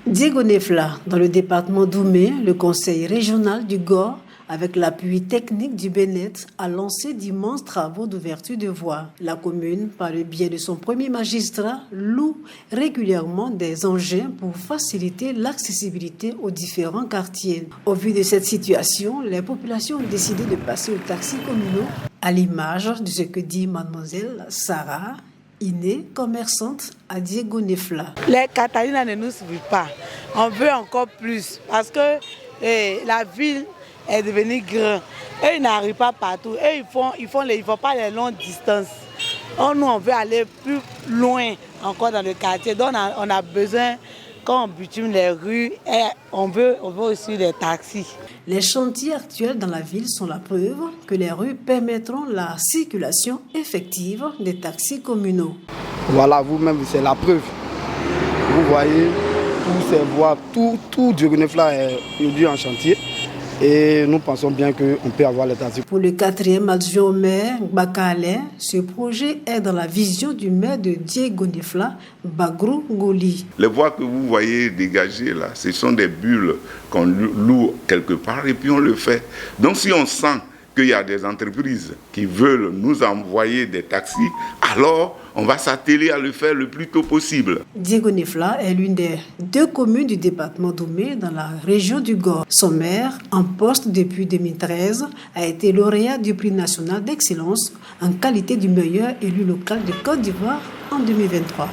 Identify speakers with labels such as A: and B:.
A: Diego Nefla, dans le département d'Oumé, le conseil régional du Gor, avec l'appui technique du Bénet, a lancé d'immenses travaux d'ouverture de voies. La commune, par le biais de son premier magistrat, loue régulièrement des engins pour faciliter l'accessibilité aux différents quartiers. Au vu de cette situation, les populations ont décidé de passer aux taxis communaux, à l'image de ce que dit mademoiselle Sarah Iné, commerçante à Diego Nefla.
B: Les Catalina ne nous suivent pas. On veut encore plus parce que la ville est devenue grande. Eux, ils n'arrivent pas partout. Eux, ils font pas les longues distances. Or, nous, on veut aller plus loin encore dans le quartier. Donc, on a besoin, quand on bitume les rues, et on veut aussi les taxis.
A: Les chantiers actuels dans la ville sont la preuve que les rues permettront la circulation effective des taxis communaux.
C: Voilà, vous-même, c'est la preuve. Vous voyez, tous ces voies, tout Diego Nefla est aujourd'hui en chantier. Et nous pensons bien qu'on peut avoir les taxis.
A: Pour le 4e adjoint au maire, Bakale, ce projet est dans la vision du maire de Diego Nefla, Bagrou Ngoli.
D: Les voies que vous voyez dégagées là, ce sont des bulles qu'on loue quelque part et puis on le fait. Donc si on sent qu'il y a des entreprises qui veulent nous envoyer des taxis, alors on va s'atteler à le faire le plus tôt possible.
A: Diego Nefla est l'une des 2 communes du département d'Oumé dans la région du Gor. Son maire, en poste depuis 2013, a été lauréat du prix national d'excellence en qualité du meilleur élu local de Côte d'Ivoire en 2023.